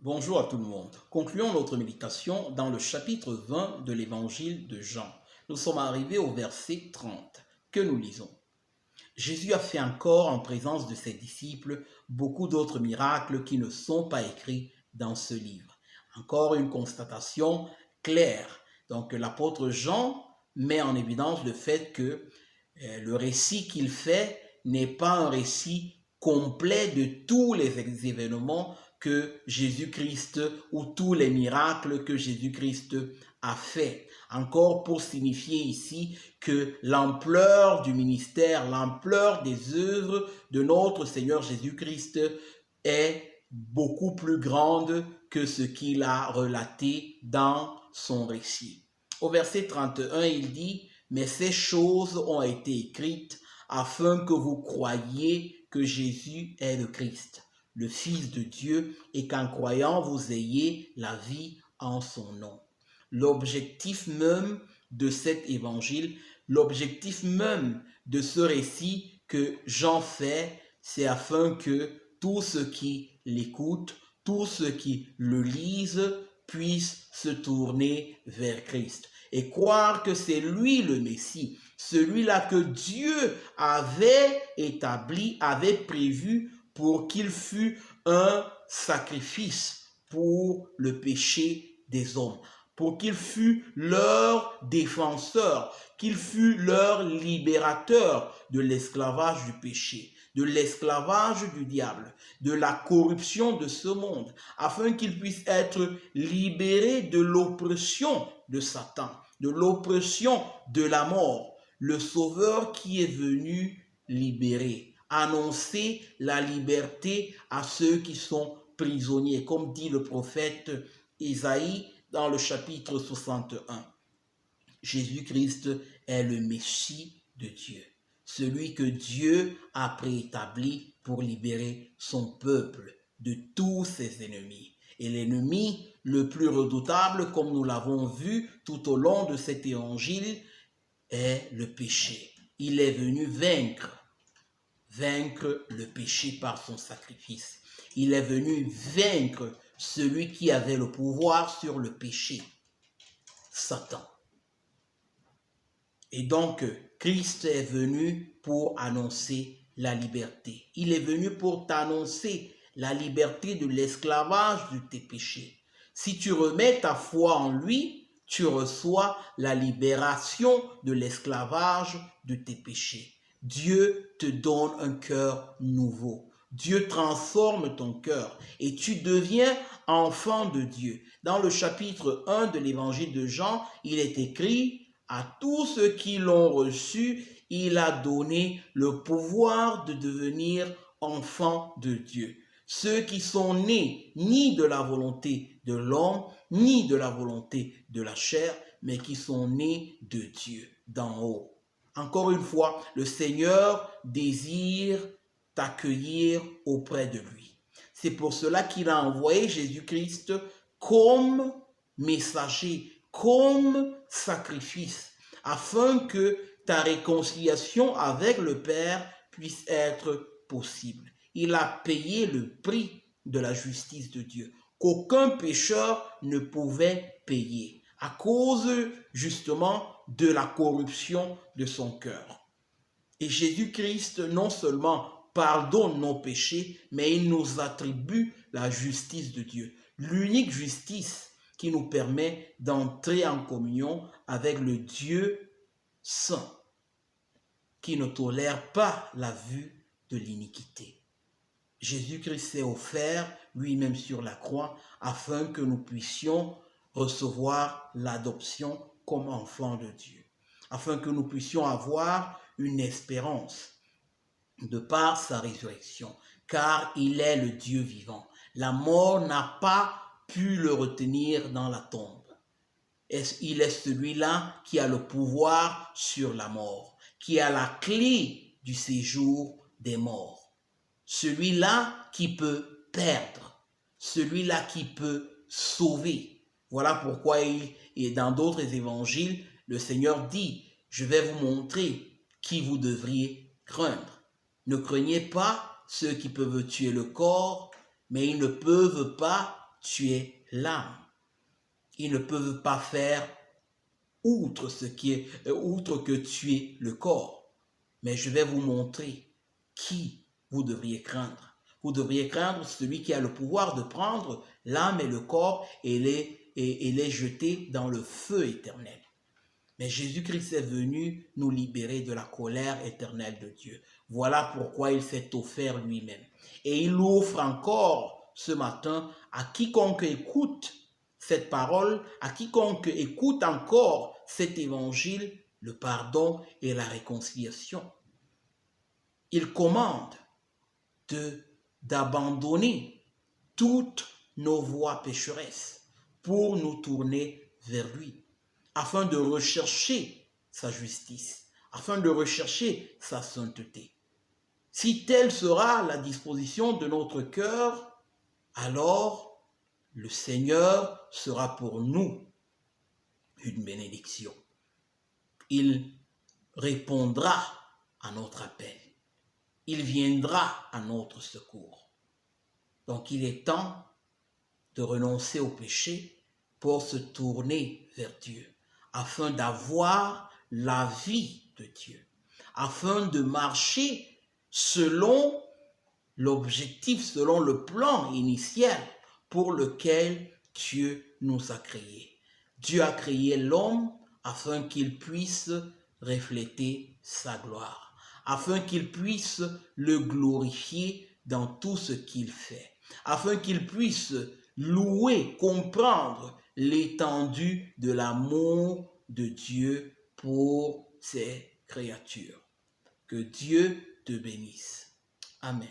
Bonjour à tout le monde. Concluons notre méditation dans le chapitre 20 de l'évangile de Jean. Nous sommes arrivés au verset 30 que nous lisons. Jésus a fait encore en présence de ses disciples beaucoup d'autres miracles qui ne sont pas écrits dans ce livre. Encore une constatation claire. Donc l'apôtre Jean met en évidence le fait que le récit qu'il fait n'est pas un récit complet de tous les événements que Jésus-Christ ou tous les miracles que Jésus-Christ a fait. Encore pour signifier ici que l'ampleur du ministère, l'ampleur des œuvres de notre Seigneur Jésus-Christ est beaucoup plus grande que ce qu'il a relaté dans son récit. Au verset 31, il dit « Mais ces choses ont été écrites afin que vous croyiez que Jésus est le Christ, le Fils de Dieu, et qu'en croyant, vous ayez la vie en son nom. » L'objectif même de cet évangile, l'objectif même de ce récit que Jean fait, c'est afin que tous ceux qui l'écoutent, tous ceux qui le lisent, puissent se tourner vers Christ et croire que c'est lui le Messie, celui-là que Dieu avait établi, avait prévu pour qu'il fût un sacrifice pour le péché des hommes, pour qu'il fût leur défenseur, qu'il fût leur libérateur de l'esclavage du péché, de l'esclavage du diable, de la corruption de ce monde, afin qu'il puisse être libéré de l'oppression de Satan, de l'oppression de la mort, le Sauveur qui est venu libérer, annoncer la liberté à ceux qui sont prisonniers, comme dit le prophète Isaïe dans le chapitre 61. Jésus-Christ est le Messie de Dieu, celui que Dieu a préétabli pour libérer son peuple de tous ses ennemis. Et l'ennemi le plus redoutable, comme nous l'avons vu tout au long de cet évangile, est le péché. Il est venu vaincre le péché par son sacrifice. Il est venu vaincre celui qui avait le pouvoir sur le péché, Satan. Et donc, Christ est venu pour annoncer la liberté. Il est venu pour t'annoncer la liberté de l'esclavage de tes péchés. Si tu remets ta foi en lui, tu reçois la libération de l'esclavage de tes péchés. Dieu te donne un cœur nouveau. Dieu transforme ton cœur et tu deviens enfant de Dieu. Dans le chapitre 1 de l'évangile de Jean, il est écrit « À tous ceux qui l'ont reçu, il a donné le pouvoir de devenir enfants de Dieu. » Ceux qui sont nés ni de la volonté de l'homme, ni de la volonté de la chair, mais qui sont nés de Dieu, d'en haut. Encore une fois, le Seigneur désire t'accueillir auprès de lui. C'est pour cela qu'il a envoyé Jésus-Christ comme messager, comme sacrifice, afin que ta réconciliation avec le Père puisse être possible. Il a payé le prix de la justice de Dieu, qu'aucun pécheur ne pouvait payer, à cause justement de la corruption de son cœur. Et Jésus-Christ non seulement pardonne nos péchés, mais il nous attribue la justice de Dieu, l'unique justice qui nous permet d'entrer en communion avec le Dieu saint, qui ne tolère pas la vue de l'iniquité. Jésus-Christ s'est offert lui-même sur la croix afin que nous puissions recevoir l'adoption comme enfants de Dieu, afin que nous puissions avoir une espérance de par sa résurrection, car il est le Dieu vivant. La mort n'a pas pu le retenir dans la tombe. Il est celui-là qui a le pouvoir sur la mort, qui a la clé du séjour des morts. Celui-là qui peut perdre, celui-là qui peut sauver. Voilà pourquoi et dans d'autres évangiles, le Seigneur dit, je vais vous montrer qui vous devriez craindre. Ne craignez pas ceux qui peuvent tuer le corps, mais ils ne peuvent pas tu es l'âme. Ils ne peuvent pas faire outre que tu es le corps. Mais je vais vous montrer qui vous devriez craindre. Vous devriez craindre celui qui a le pouvoir de prendre l'âme et le corps et les jeter dans le feu éternel. Mais Jésus-Christ est venu nous libérer de la colère éternelle de Dieu. Voilà pourquoi il s'est offert lui-même. Et il offre encore ce matin à quiconque écoute cette parole, à quiconque écoute encore cet évangile, le pardon et la réconciliation. Il commande d'abandonner toutes nos voies pécheresses pour nous tourner vers lui, afin de rechercher sa justice, afin de rechercher sa sainteté. Si telle sera la disposition de notre cœur, alors le Seigneur sera pour nous une bénédiction. Il répondra à notre appel. Il viendra à notre secours. Donc il est temps de renoncer au péché pour se tourner vers Dieu, afin d'avoir la vie de Dieu, afin de marcher selon l'objectif, selon le plan initial pour lequel Dieu nous a créés. Dieu a créé l'homme afin qu'il puisse refléter sa gloire, afin qu'il puisse le glorifier dans tout ce qu'il fait, afin qu'il puisse louer, comprendre l'étendue de l'amour de Dieu pour ses créatures. Que Dieu te bénisse. Amen.